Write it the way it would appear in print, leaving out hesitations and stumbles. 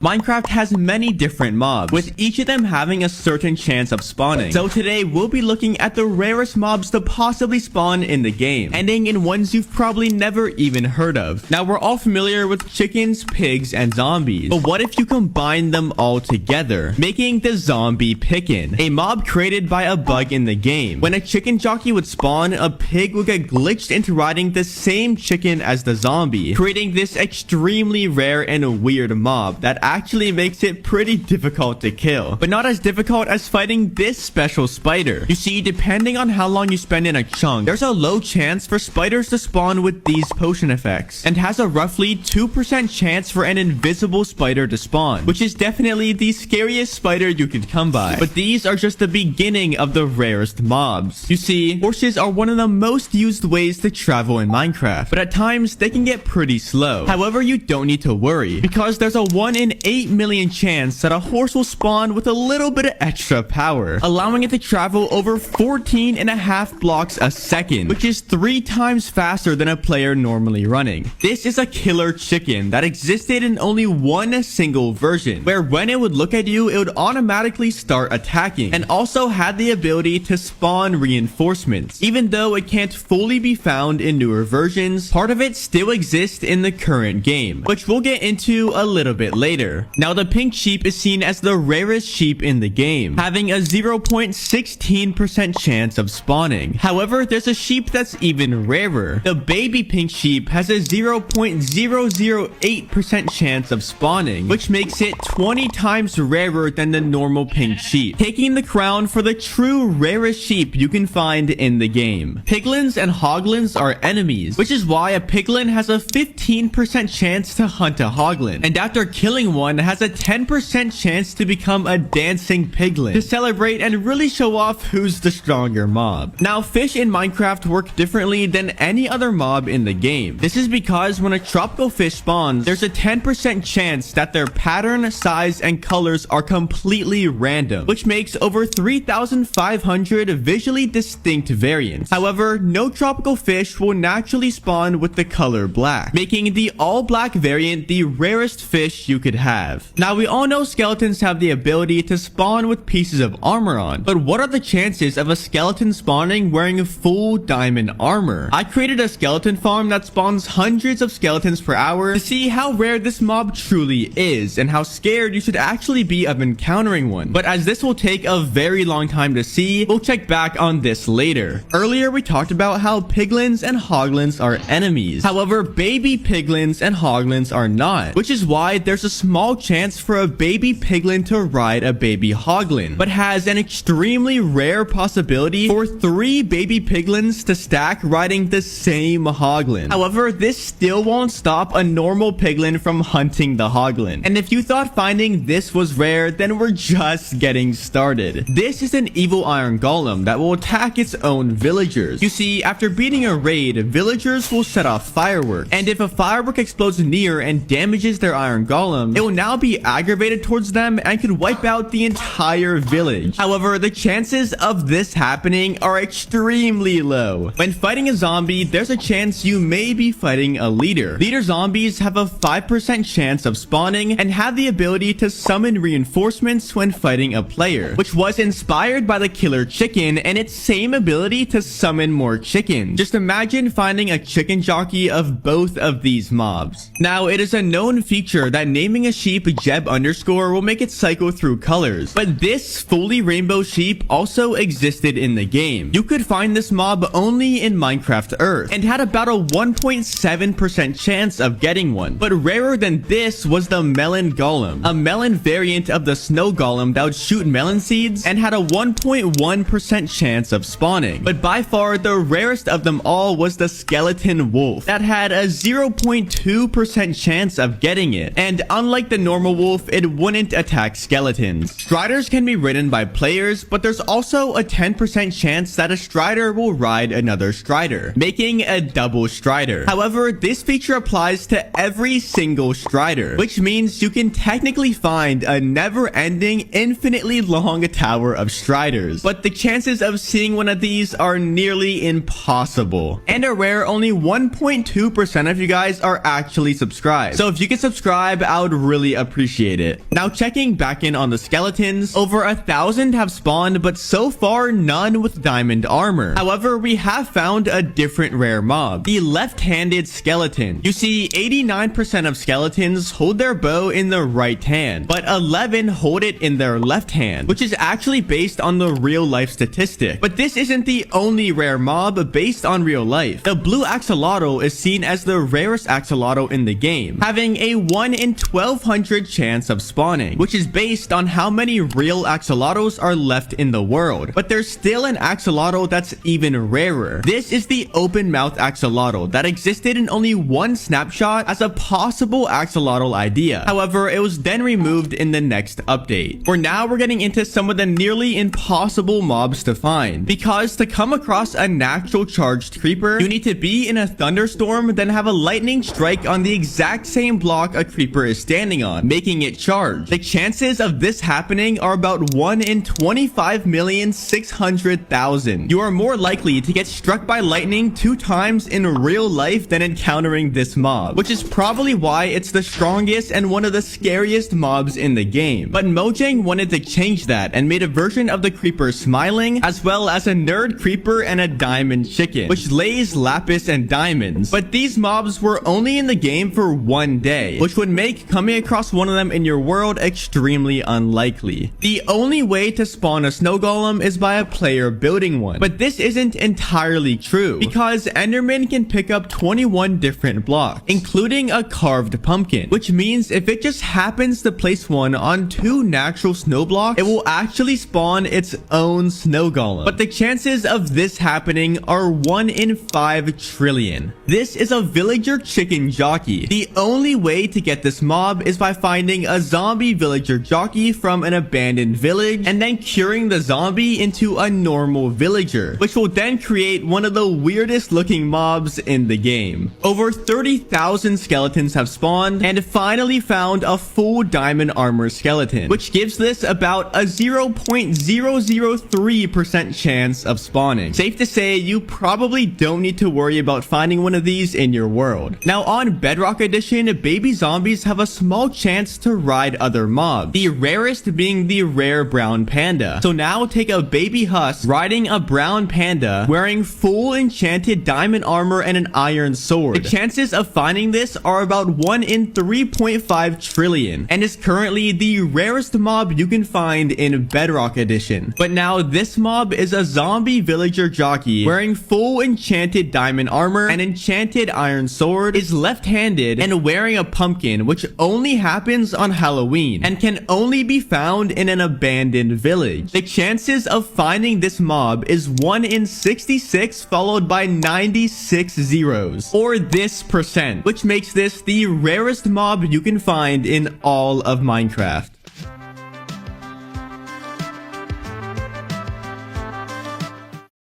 Minecraft has many different mobs, with each of them having a certain chance of spawning. So today we'll be looking at the rarest mobs to possibly spawn in the game, ending in ones you've probably never even heard of. Now we're all familiar with chickens, pigs, and zombies, but what if you combine them all together, making the zombie pickin', a mob created by a bug in the game. When a chicken jockey would spawn, a pig would get glitched into riding the same chicken as the zombie, creating this extremely rare and weird mob that actually makes it pretty difficult to kill, but not as difficult as fighting this special spider. You see, depending on how long you spend in a chunk, there's a low chance for spiders to spawn with these potion effects, and has a roughly 2% chance for an invisible spider to spawn, which is definitely the scariest spider you could come by. But these are just the beginning of the rarest mobs. You see, horses are one of the most used ways to travel in Minecraft, but at times they can get pretty slow. However, you don't need to worry, because there's a 1 in 8 million chance that a horse will spawn with a little bit of extra power, allowing it to travel over 14.5 blocks a second, which is 3 times faster than a player normally running. This is a killer chicken that existed in only one single version, where when it would look at you, it would automatically start attacking, and also had the ability to spawn reinforcements. Even though it can't fully be found in newer versions, part of it still exists in the current game, which we'll get into a little bit later. Now, the pink sheep is seen as the rarest sheep in the game, having a 0.16% chance of spawning. However, there's a sheep that's even rarer. The baby pink sheep has a 0.008% chance of spawning, which makes it 20 times rarer than the normal pink sheep, taking the crown for the true rarest sheep you can find in the game. Piglins and hoglins are enemies, which is why a piglin has a 15% chance to hunt a hoglin, and after killing one has a 10% chance to become a dancing piglin, to celebrate and really show off who's the stronger mob. Now, fish in Minecraft work differently than any other mob in the game. This is because when a tropical fish spawns, there's a 10% chance that their pattern, size, and colors are completely random, which makes over 3,500 visually distinct variants. However, no tropical fish will naturally spawn with the color black, making the all black variant the rarest fish you could have. Now, we all know skeletons have the ability to spawn with pieces of armor on, but what are the chances of a skeleton spawning wearing full diamond armor? I created a skeleton farm that spawns hundreds of skeletons per hour to see how rare this mob truly is, and how scared you should actually be of encountering one. But as this will take a very long time to see, we'll check back on this later. Earlier, we talked about how piglins and hoglins are enemies. However, baby piglins and hoglins are not, which is why there's a small chance for a baby piglin to ride a baby hoglin, but has an extremely rare possibility for 3 baby piglins to stack riding the same hoglin. However, this still won't stop a normal piglin from hunting the hoglin. And if you thought finding this was rare, then we're just getting started. This is an evil iron golem that will attack its own villagers. You see, after beating a raid, villagers will set off fireworks, and if a firework explodes near and damages their iron golem, it will now be aggravated towards them and could wipe out the entire village. However, the chances of this happening are extremely low. When fighting a zombie, there's a chance you may be fighting a leader. Leader zombies have a 5% chance of spawning and have the ability to summon reinforcements when fighting a player, which was inspired by the killer chicken and its same ability to summon more chickens. Just imagine finding a chicken jockey of both of these mobs. Now, it is a known feature that naming a sheep Jeb underscore will make it cycle through colors, but this fully rainbow sheep also existed in the game. You could find this mob only in Minecraft Earth, and had about a 1.7% chance of getting one. But rarer than this was the melon golem, a melon variant of the snow golem that would shoot melon seeds and had a 1.1% chance of spawning. But by far the rarest of them all was the skeleton wolf, that had a 0.2% chance of getting it, and unlike the normal wolf, it wouldn't attack skeletons. Striders can be ridden by players, but there's also a 10% chance that a strider will ride another strider, making a double strider. However, this feature applies to every single strider, which means you can technically find a never-ending, infinitely long tower of striders, but the chances of seeing one of these are nearly impossible. And a rare only 1.2% of you guys are actually subscribed. So if you can subscribe, I would really really appreciate it. Now checking back in on the skeletons, over 1,000 have spawned, but so far none with diamond armor. However, we have found a different rare mob, the left-handed skeleton. You see, 89% of skeletons hold their bow in the right hand, but 11 hold it in their left hand, which is actually based on the real life statistic. But this isn't the only rare mob based on real life. The blue axolotl is seen as the rarest axolotl in the game, having a 1 in 1,200 chance of spawning, which is based on how many real axolotls are left in the world. But there's still an axolotl that's even rarer. This is the open mouth axolotl that existed in only one snapshot as a possible axolotl idea. However, it was then removed in the next update. For now, we're getting into some of the nearly impossible mobs to find, because to come across a natural charged creeper, you need to be in a thunderstorm, then have a lightning strike on the exact same block a creeper is standing on, making it charge. The chances of this happening are about 1 in 25,600,000. You are more likely to get struck by lightning 2 times in real life than encountering this mob, which is probably why it's the strongest and one of the scariest mobs in the game. But Mojang wanted to change that and made a version of the creeper smiling, as well as a nerd creeper and a diamond chicken, which lays lapis and diamonds. But these mobs were only in the game for 1 day, which would make coming across one of them in your world extremely unlikely. The only way to spawn a snow golem is by a player building one, but this isn't entirely true, because Enderman can pick up 21 different blocks, including a carved pumpkin, which means if it just happens to place one on 2 natural snow blocks, it will actually spawn its own snow golem. But the chances of this happening are 1 in 5 trillion. This is a villager chicken jockey. The only way to get this mob is by finding a zombie villager jockey from an abandoned village and then curing the zombie into a normal villager, which will then create one of the weirdest looking mobs in the game. Over 30,000 skeletons have spawned and finally found a full diamond armor skeleton, which gives this about a 0.003% chance of spawning. Safe to say, you probably don't need to worry about finding one of these in your world. Now on Bedrock Edition, baby zombies have a small chance to ride other mobs, the rarest being the rare brown panda. So now take a baby husk riding a brown panda wearing full enchanted diamond armor and an iron sword. The chances of finding this are about 1 in 3.5 trillion and is currently the rarest mob you can find in Bedrock Edition. But now this mob is a zombie villager jockey wearing full enchanted diamond armor and enchanted iron sword, is left-handed and wearing a pumpkin, which only happens on Halloween and can only be found in an abandoned village. The chances of finding this mob is 1 in 66 followed by 96 zeros, or this percent, which makes this the rarest mob you can find in all of Minecraft.